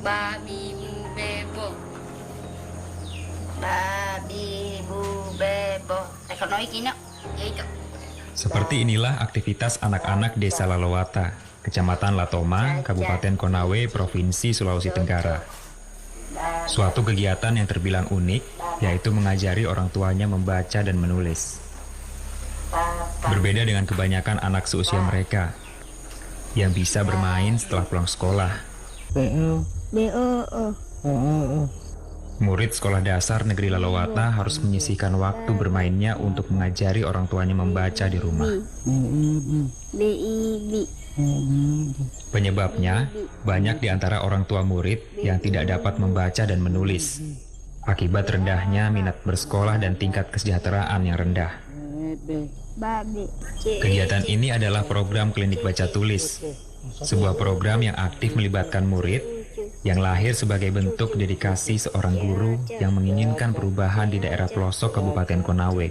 Babi bu bebo. Babi bu bebo. Tekonoi kino. Ya itu. Seperti inilah aktivitas anak-anak Desa Lalowata, Kecamatan Latoma, Kabupaten Konawe, Provinsi Sulawesi Tenggara. Suatu kegiatan yang terbilang unik, yaitu mengajari orang tuanya membaca dan menulis. Berbeda dengan kebanyakan anak seusia mereka, yang bisa bermain setelah pulang sekolah. Murid sekolah dasar negeri Lalowata harus menyisihkan waktu bermainnya untuk mengajari orang tuanya membaca di rumah. Penyebabnya, banyak di antara orang tua murid yang tidak dapat membaca dan menulis, akibat rendahnya minat bersekolah dan tingkat kesejahteraan yang rendah. Kegiatan ini adalah program klinik baca tulis, sebuah program yang aktif melibatkan murid yang lahir sebagai bentuk dedikasi seorang guru yang menginginkan perubahan di daerah pelosok Kabupaten Konawe.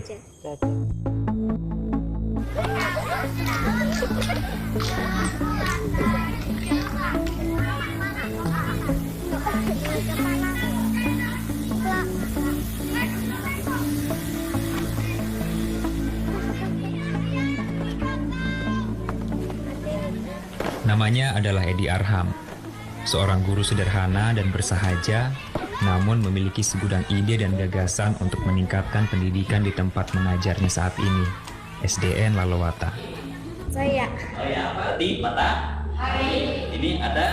Namanya adalah Edi Arham, seorang guru sederhana dan bersahaja, namun memiliki segudang ide dan gagasan untuk meningkatkan pendidikan di tempat mengajarnya saat ini, SDN Lalowata. Saya. Apa? Di mata? Ini ada?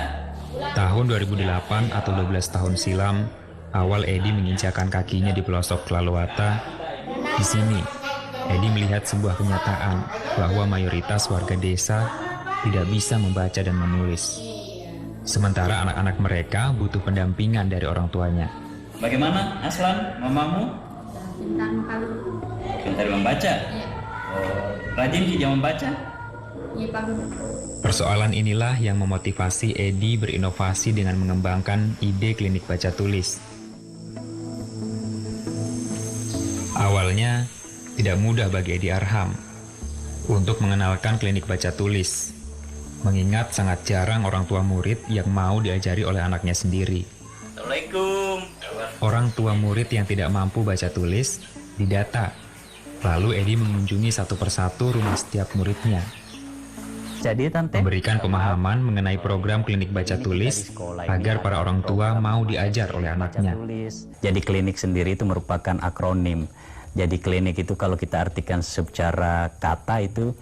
Tahun 2008 atau 12 tahun silam, awal Edi menginjakan kakinya di pelosok Lalowata. Di sini, Edi melihat sebuah kenyataan bahwa mayoritas warga desa tidak bisa membaca dan menulis. Sementara anak-anak mereka butuh pendampingan dari orang tuanya. Bagaimana, Aslan, mamamu? Pintar membaca? Oh, rajin dia membaca? Persoalan inilah yang memotivasi Edi berinovasi dengan mengembangkan ide klinik baca tulis. Awalnya, tidak mudah bagi Edi Arham untuk mengenalkan klinik baca tulis, mengingat sangat jarang orang tua murid yang mau diajari oleh anaknya sendiri. Assalamualaikum. Orang tua murid yang tidak mampu baca tulis didata. Lalu Edi mengunjungi satu persatu rumah setiap muridnya. Jadi tante Memberikan pemahaman mengenai program klinik baca tulis agar para orang tua mau diajar oleh anaknya. Jadi klinik sendiri itu merupakan akronim. Jadi klinik itu kalau kita artikan secara kata itu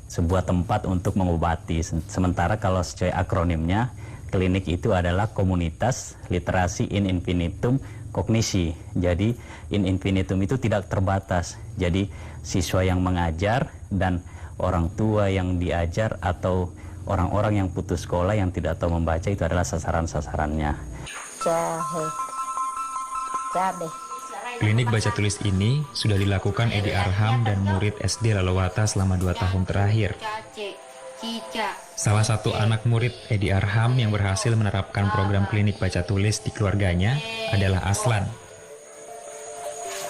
sebuah tempat untuk mengobati. Sementara kalau sesuai akronimnya, klinik itu adalah komunitas literasi in infinitum kognisi. Jadi in infinitum itu tidak terbatas. Jadi siswa yang mengajar dan orang tua yang diajar atau orang-orang yang putus sekolah yang tidak tahu membaca itu adalah sasaran-sasarannya. Klinik baca tulis ini sudah dilakukan Edi Arham dan murid SD Lalowata selama 2 tahun terakhir. Salah satu anak murid Edi Arham yang berhasil menerapkan program klinik baca tulis di keluarganya adalah Aslan.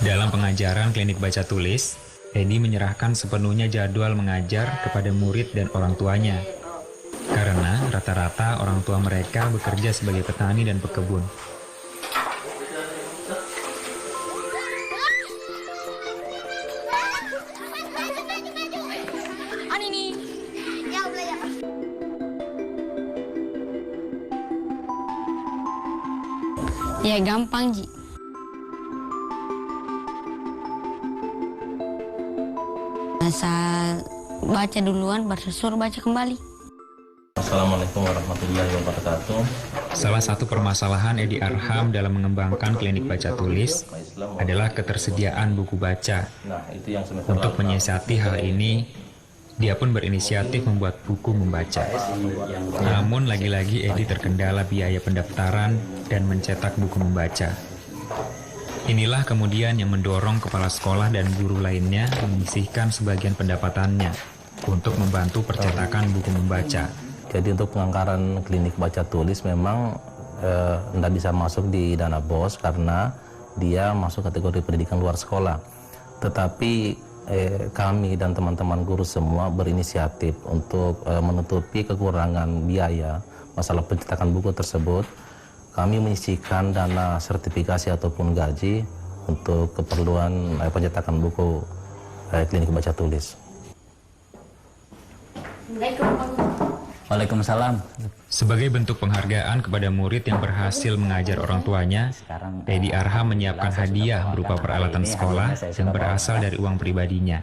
Dalam pengajaran klinik baca tulis, Edi menyerahkan sepenuhnya jadwal mengajar kepada murid dan orang tuanya. Karena rata-rata orang tua mereka bekerja sebagai petani dan pekebun. Ya gampang, Ji. Asal baca duluan, baru suruh baca kembali. Assalamualaikum warahmatullahi wabarakatuh. Salah satu permasalahan Edi Arham dalam mengembangkan klinik baca tulis adalah ketersediaan buku baca. Untuk menyiasati hal ini, dia pun berinisiatif membuat buku membaca. Namun lagi-lagi Edi terkendala biaya pendaftaran dan mencetak buku membaca. Inilah kemudian yang mendorong kepala sekolah dan guru lainnya menyisihkan sebagian pendapatannya untuk membantu percetakan buku membaca. Jadi untuk penganggaran klinik baca tulis memang tidak bisa masuk di dana BOS karena dia masuk kategori pendidikan luar sekolah. Tetapi kami dan teman-teman guru semua berinisiatif untuk menutupi kekurangan biaya masalah pencetakan buku tersebut kami menyisihkan dana sertifikasi ataupun gaji untuk keperluan pencetakan buku klinik baca tulis. Waalaikumsalam. Sebagai bentuk penghargaan kepada murid yang berhasil mengajar orang tuanya, Edi Arham menyiapkan hadiah berupa peralatan sekolah yang berasal dari uang pribadinya.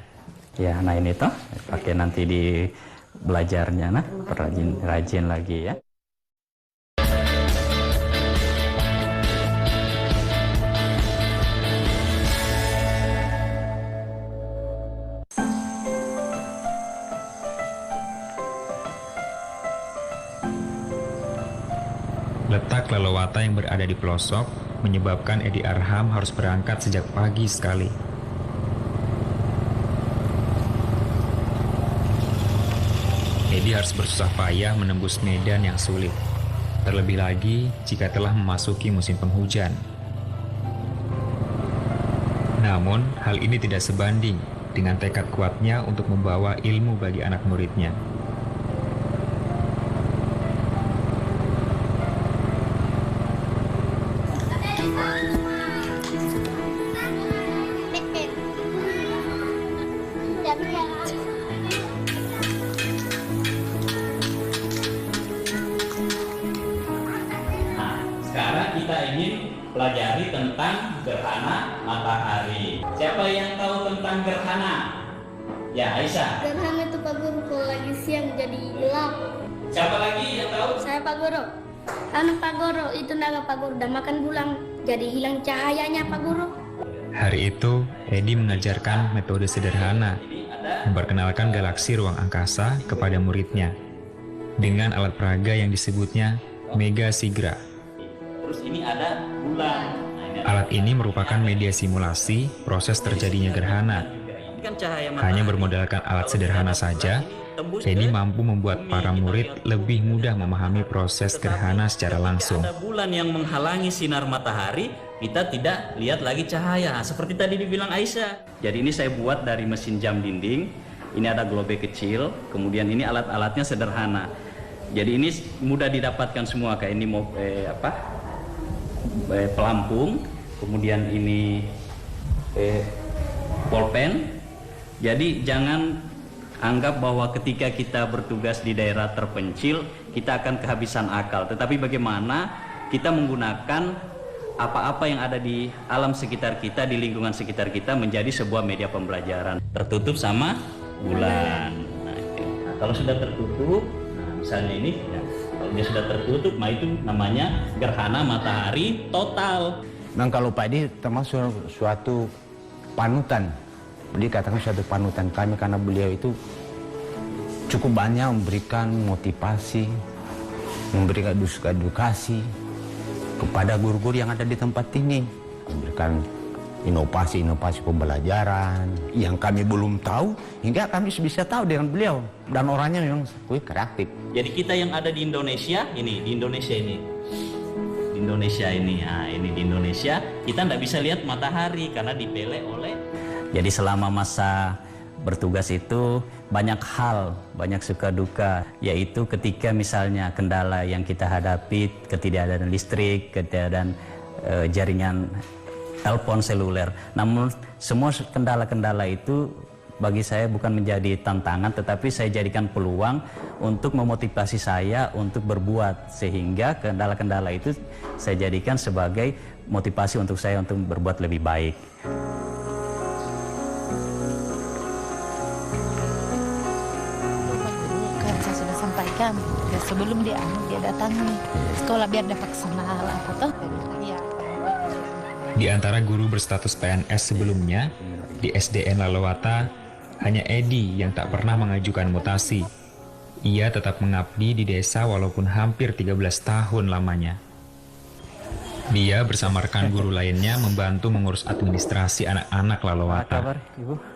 Ya, nah ini toh pakai nanti di belajarnya, nah rajin lagi ya. Letak Lalowata yang berada di pelosok menyebabkan Edi Arham harus berangkat sejak pagi sekali. Edi harus bersusah payah menembus medan yang sulit. Terlebih lagi jika telah memasuki musim penghujan. Namun, hal ini tidak sebanding dengan tekad kuatnya untuk membawa ilmu bagi anak muridnya. Sekarang kita ingin pelajari tentang gerhana matahari. Siapa yang tahu tentang gerhana? Ya, Aisyah. Gerhana itu Pak Guru kalau lagi siang jadi gelap. Siapa lagi yang tahu? Saya Pak Guru. Pak Guru itu naga Pak Guru udah makan bulan jadi hilang cahayanya Pak Guru. Hari itu, Edi mengajarkan metode sederhana, memperkenalkan galaksi ruang angkasa kepada muridnya dengan alat peraga yang disebutnya Mega Sigra. Terus ini ada bulan. Alat ini merupakan media simulasi proses terjadinya gerhana. Hanya bermodalkan alat sederhana saja, Edi mampu membuat para murid lebih mudah memahami proses gerhana secara langsung. Ada bulan yang menghalangi sinar matahari, kita tidak lihat lagi cahaya. Seperti tadi dibilang Aisyah. Jadi ini saya buat dari mesin jam dinding. Ini ada globe kecil, kemudian ini alat-alatnya sederhana. Jadi ini mudah didapatkan semua, kayak ini mau pelampung, kemudian ini pulpen. Jadi jangan anggap bahwa ketika kita bertugas di daerah terpencil kita akan kehabisan akal, tetapi bagaimana kita menggunakan apa-apa yang ada di alam sekitar kita, di lingkungan sekitar kita menjadi sebuah media pembelajaran. Tertutup sama bulan. Nah, kalau sudah tertutup, nah misalnya ini, ya, kalau dia sudah tertutup, nah itu namanya gerhana matahari total. Memang kalau Pak Edi termasuk suatu panutan, dikatakan suatu panutan kami karena beliau itu cukup banyak memberikan motivasi, memberikan edukasi kepada guru-guru yang ada di tempat ini, memberikan inovasi-inovasi pembelajaran yang kami belum tahu hingga kami bisa tahu dengan beliau, dan orangnya memang kreatif. Jadi kita yang ada di Indonesia ini, di Indonesia kita tidak bisa lihat matahari karena dipele oleh. Jadi selama masa bertugas itu banyak hal, banyak suka duka, yaitu ketika misalnya kendala yang kita hadapi, ketidakadaan listrik, ketidakadaan jaringan telepon seluler. Namun semua kendala-kendala itu bagi saya bukan menjadi tantangan, tetapi saya jadikan peluang untuk memotivasi saya untuk berbuat, sehingga kendala-kendala itu saya jadikan sebagai motivasi untuk saya untuk berbuat lebih baik. Kan ya, sebelum dia datangi sekolah biar dapat kenal apa toh ya. Di antara guru berstatus PNS sebelumnya di SDN Lalowata, hanya Edi yang tak pernah mengajukan mutasi. Ia tetap mengabdi di desa walaupun hampir 13 tahun lamanya. Dia bersama rekan guru lainnya membantu mengurus administrasi anak-anak Lalowata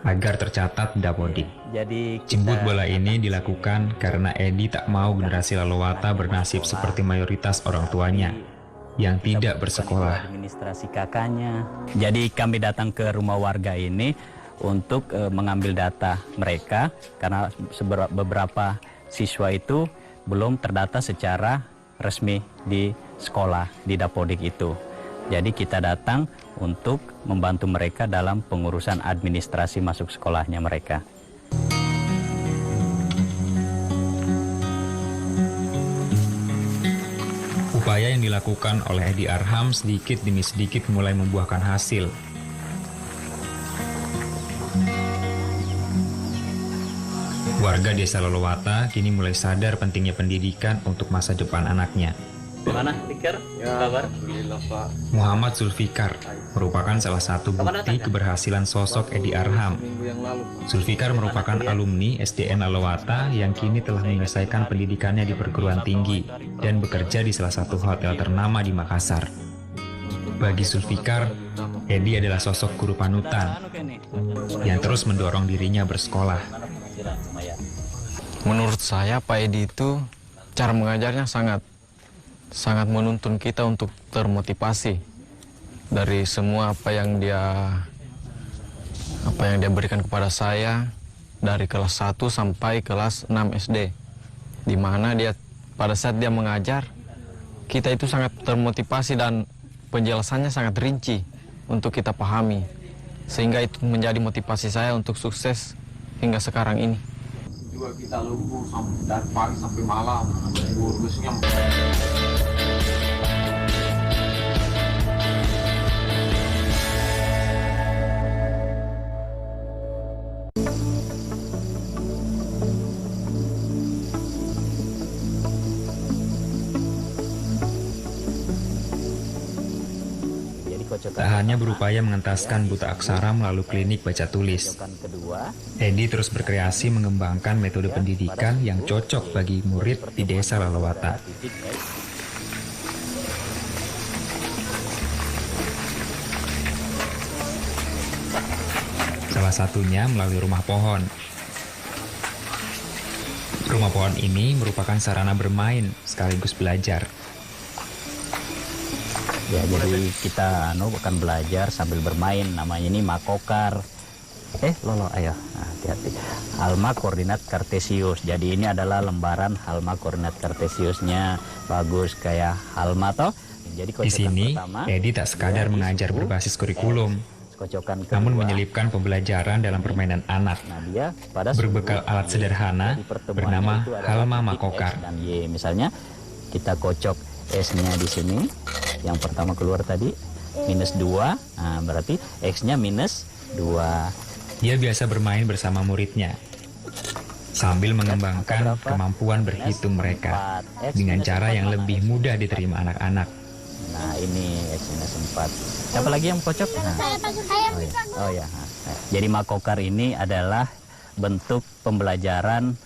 agar tercatat Dapodik. Jemput bola ini dilakukan karena Edi tak mau generasi Lalowata bernasib seperti mayoritas orang tuanya yang tidak bersekolah. Administrasi kakaknya. Jadi kami datang ke rumah warga ini untuk mengambil data mereka karena beberapa siswa itu belum terdata secara resmi di sekolah di Dapodik itu. Jadi kita datang untuk membantu mereka dalam pengurusan administrasi masuk sekolahnya mereka. Upaya yang dilakukan oleh Edi Arham sedikit demi sedikit mulai membuahkan hasil. Warga Desa Lolowata kini mulai sadar pentingnya pendidikan untuk masa depan anaknya. Gimana, Fikar? Kabar? Muhammad Zulfikar merupakan salah satu bukti keberhasilan sosok Edi Arham. Zulfikar merupakan alumni SDN Lolowata yang kini telah menyelesaikan pendidikannya di perguruan tinggi dan bekerja di salah satu hotel ternama di Makassar. Bagi Zulfikar, Edi adalah sosok guru panutan yang terus mendorong dirinya bersekolah. Menurut saya Pak Edi itu cara mengajarnya sangat menuntun kita untuk termotivasi dari semua apa yang dia berikan kepada saya dari kelas 1 sampai kelas 6 SD, di mana dia pada saat dia mengajar kita itu sangat termotivasi dan penjelasannya sangat rinci untuk kita pahami, sehingga itu menjadi motivasi saya untuk sukses hingga sekarang ini. Juga kita lungguh dari pagi sampai malam, urusnya. Tak hanya berupaya mengentaskan buta aksara melalui klinik baca tulis, Edi terus berkreasi mengembangkan metode pendidikan yang cocok bagi murid di Desa Lolowata. Salah satunya melalui rumah pohon. Rumah pohon ini merupakan sarana bermain sekaligus belajar. Ya, jadi kita akan belajar sambil bermain. Namanya ini makokar. Lolo, ayo. Nah, hati-hati. Halma koordinat kartesius. Jadi ini adalah lembaran halma koordinat kartesiusnya. Bagus kayak halma toh. Jadi di sini, Edi tak sekadar mengajar berbasis kurikulum, namun menyelipkan pembelajaran dalam permainan anak. Berbekal alat sederhana bernama halma makokar. Dan Y misalnya kita kocok S-nya di sini. Yang pertama keluar tadi minus 2, nah, berarti X-nya minus 2. Dia biasa bermain bersama muridnya sambil mengembangkan kemampuan berhitung mereka dengan cara yang lebih mudah diterima anak-anak. Nah, ini X-nya 4. Siapa lagi yang kocok? Nah. Oh ya. Jadi makokar ini adalah bentuk pembelajaran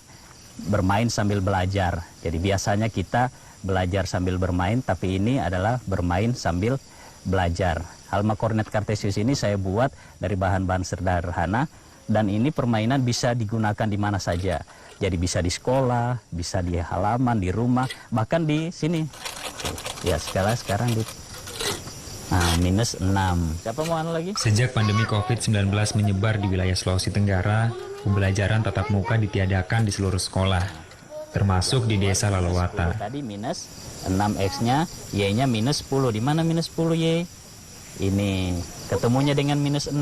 bermain sambil belajar. Jadi biasanya kita belajar sambil bermain, tapi ini adalah bermain sambil belajar. Halma koordinat kartesius ini saya buat dari bahan-bahan sederhana, dan ini permainan bisa digunakan di mana saja. Jadi bisa di sekolah, bisa di halaman, di rumah, bahkan di sini. Ya, sekarang di minus 6. Siapa mau lagi? Sejak pandemi COVID-19 menyebar di wilayah Sulawesi Tenggara, pembelajaran tatap muka ditiadakan di seluruh sekolah, termasuk di Desa Lolowata. Tadi minus 6X-nya, Y-nya minus 10. Di mana minus 10 Y? Ini ketemunya dengan minus 6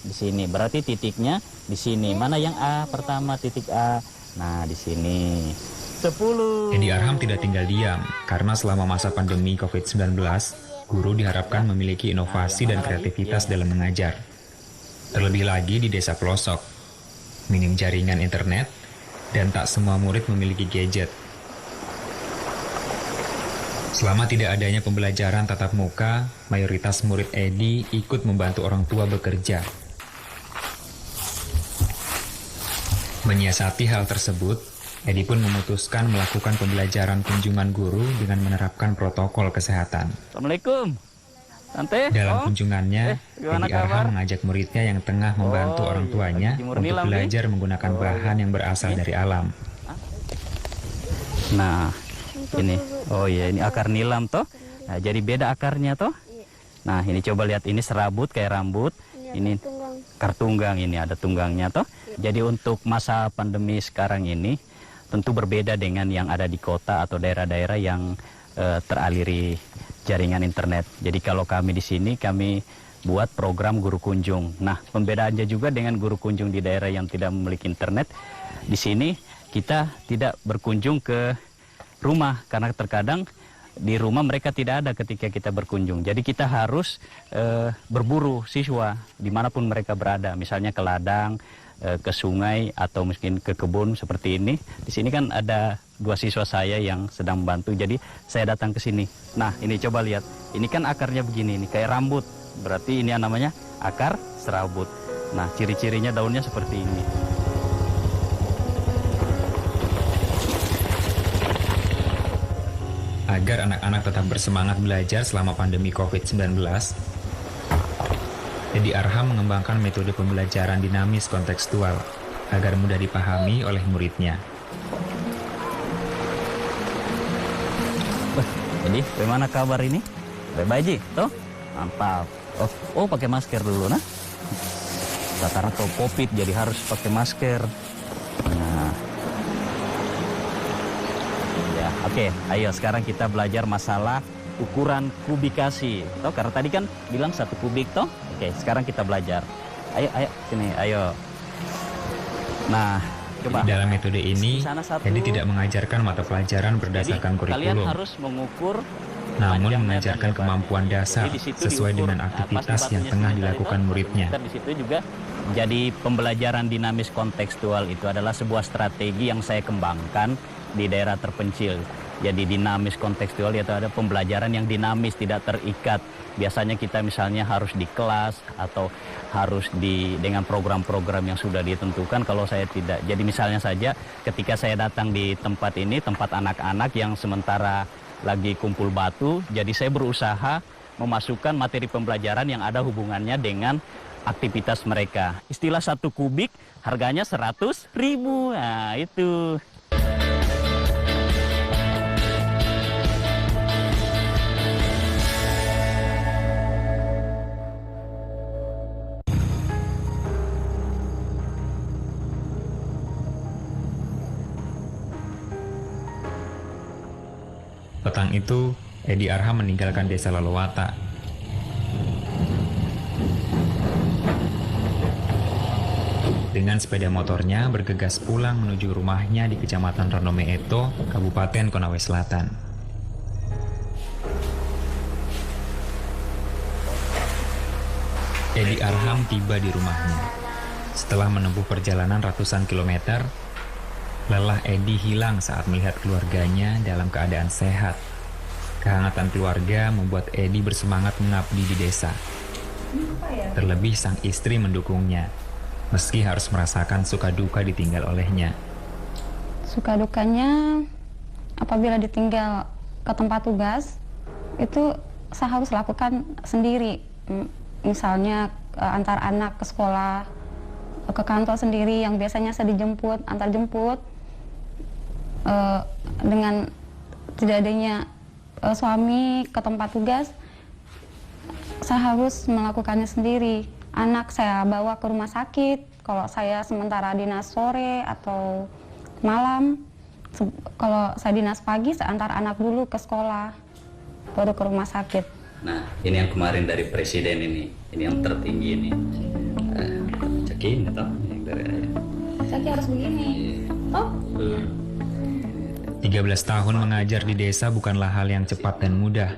di sini. Berarti titiknya di sini. Mana yang A pertama, titik A? Nah, di sini. 10. Edi Arham tidak tinggal diam, karena selama masa pandemi COVID-19, guru diharapkan memiliki inovasi dan kreativitas dalam mengajar. Terlebih lagi di desa pelosok, minim jaringan internet, dan tak semua murid memiliki gadget. Selama tidak adanya pembelajaran tatap muka, mayoritas murid Edi ikut membantu orang tua bekerja. Menyiasati hal tersebut, Edi pun memutuskan melakukan pembelajaran kunjungan guru dengan menerapkan protokol kesehatan. Assalamualaikum. Tante. Dalam kunjungannya, Edi Arham mengajak muridnya yang tengah membantu orang tuanya untuk belajar menggunakan bahan yang berasal dari alam. Nah, ini. Oh iya, ini akar nilam toh. Nah, jadi beda akarnya toh. Nah, ini coba lihat, ini serabut kayak rambut. Ini kartunggang, ini ada tunggangnya toh. Jadi untuk masa pandemi sekarang ini tentu berbeda dengan yang ada di kota atau daerah-daerah yang teraliri jaringan internet. Jadi kalau kami di sini kami buat program guru kunjung. Nah, pembedaannya juga dengan guru kunjung di daerah yang tidak memiliki internet. Di sini kita tidak berkunjung ke rumah karena terkadang di rumah mereka tidak ada ketika kita berkunjung. Jadi kita harus berburu siswa dimanapun mereka berada. Misalnya ke ladang, ke sungai, atau mungkin ke kebun seperti ini. Di sini kan ada 2 siswa saya yang sedang membantu. Jadi saya datang ke sini. Nah, ini coba lihat. Ini kan akarnya begini, ini kayak rambut. Berarti ini yang namanya akar serabut. Nah, ciri-cirinya daunnya seperti ini. Agar anak-anak tetap bersemangat belajar selama pandemi COVID-19, Edi Arham mengembangkan metode pembelajaran dinamis kontekstual agar mudah dipahami oleh muridnya. Jadi, bagaimana kabar ini? Baik-baik, Ji? Tuh? Mantap. Oh, pakai masker dulu, nah. Karena tuh COVID, jadi harus pakai masker. Nah. Ya, oke. Ayo, sekarang kita belajar masalah ukuran kubikasi. Toh, karena tadi kan bilang 1 kubik, toh? Oke, sekarang kita belajar. Ayo, sini, ayo. Nah, coba. Dalam metode ini, Edi tidak mengajarkan mata pelajaran berdasarkan kalian kurikulum, harus mengukur, namun mengajarkan kemampuan dasar sesuai dengan aktivitas yang tengah dilakukan muridnya. Di situ juga jadi pembelajaran dinamis kontekstual itu adalah sebuah strategi yang saya kembangkan di daerah terpencil. Jadi dinamis kontekstual itu ada pembelajaran yang dinamis, tidak terikat. Biasanya kita misalnya harus di kelas atau harus dengan program-program yang sudah ditentukan. Kalau saya tidak. Jadi misalnya saja ketika saya datang di tempat ini, tempat anak-anak yang sementara lagi kumpul batu, jadi saya berusaha memasukkan materi pembelajaran yang ada hubungannya dengan aktivitas mereka. Istilah 1 kubik harganya 100.000. Nah, itu. Petang itu, Edi Arham meninggalkan desa Lalowata. Dengan sepeda motornya bergegas pulang menuju rumahnya di Kecamatan Ronome Eto, Kabupaten Konawe Selatan. Edi Arham tiba di rumahnya. Setelah menempuh perjalanan ratusan kilometer, lelah Edi hilang saat melihat keluarganya dalam keadaan sehat. Kehangatan keluarga membuat Edi bersemangat mengabdi di desa. Terlebih sang istri mendukungnya, meski harus merasakan suka duka ditinggal olehnya. Suka dukanya apabila ditinggal ke tempat tugas, itu saya harus lakukan sendiri. Misalnya antar anak ke sekolah, ke kantor sendiri yang biasanya saya dijemput, antar jemput. Dengan tidak adanya suami ke tempat tugas, saya harus melakukannya sendiri. Anak saya bawa ke rumah sakit, kalau saya sementara dinas sore atau malam. Kalau saya dinas pagi, saya antar anak dulu ke sekolah, baru ke rumah sakit. Nah, ini yang kemarin dari presiden ini yang tertinggi ini. Cekin atau yang dari ayah. Caki harus begini. Oh. 13 tahun mengajar di desa bukanlah hal yang cepat dan mudah.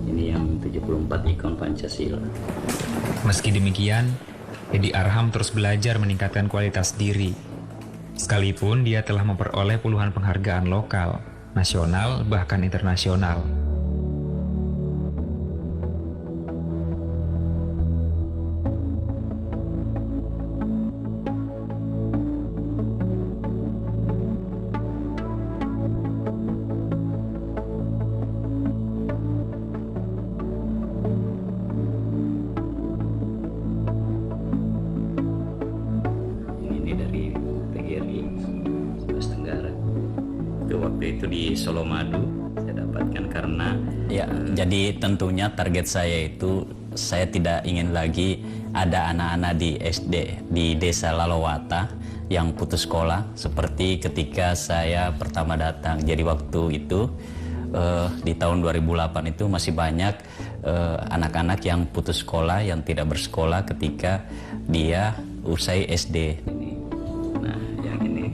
Ini yang 74 ikon Pancasila. Meski demikian, Edi Arham terus belajar meningkatkan kualitas diri. Sekalipun dia telah memperoleh puluhan penghargaan lokal, nasional, bahkan internasional. Waktu itu di Solomadu saya dapatkan karena ya jadi tentunya target saya itu saya tidak ingin lagi ada anak-anak di SD di desa Lalowata yang putus sekolah, seperti ketika saya pertama datang. Jadi waktu itu di tahun 2008 itu masih banyak anak-anak yang putus sekolah, yang tidak bersekolah ketika dia usai SD. Nah, yang ini.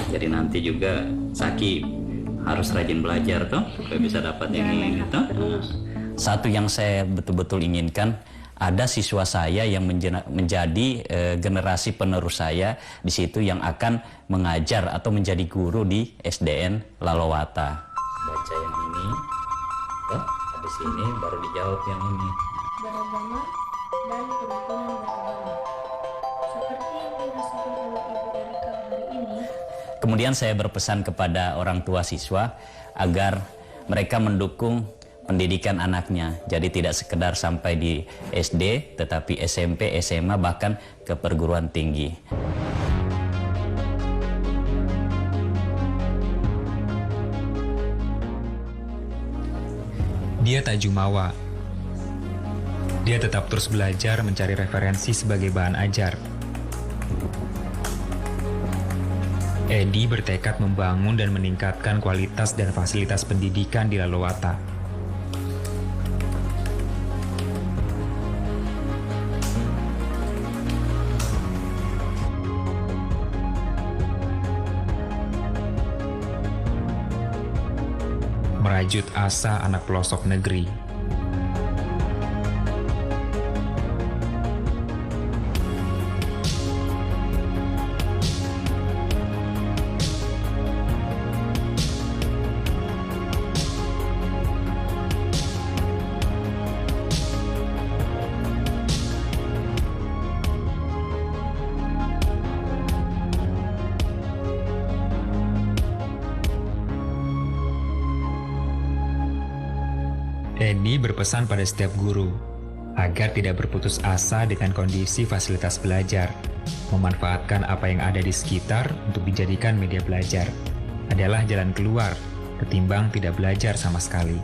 Jadi nanti juga Saki harus rajin belajar tuh, supaya bisa dapat yang ini tuh. Satu yang saya betul-betul inginkan, ada siswa saya yang menjadi generasi penerus saya di situ yang akan mengajar atau menjadi guru di SDN Lalowata. Baca yang ini, habis ini baru dijawab yang ini. Beragama dan kerukunan beragama. Seperti yang dirasakan oleh Ibu Erika hari ini. Kemudian saya berpesan kepada orang tua siswa agar mereka mendukung pendidikan anaknya. Jadi tidak sekedar sampai di SD, tetapi SMP, SMA, bahkan ke perguruan tinggi. Dia tak jumawa. Dia tetap terus belajar mencari referensi sebagai bahan ajar. Edi bertekad membangun dan meningkatkan kualitas dan fasilitas pendidikan di Lalowata. Merajut asa anak pelosok negeri. Edi berpesan pada setiap guru agar tidak berputus asa dengan kondisi fasilitas belajar. Memanfaatkan apa yang ada di sekitar untuk dijadikan media belajar adalah jalan keluar ketimbang tidak belajar sama sekali.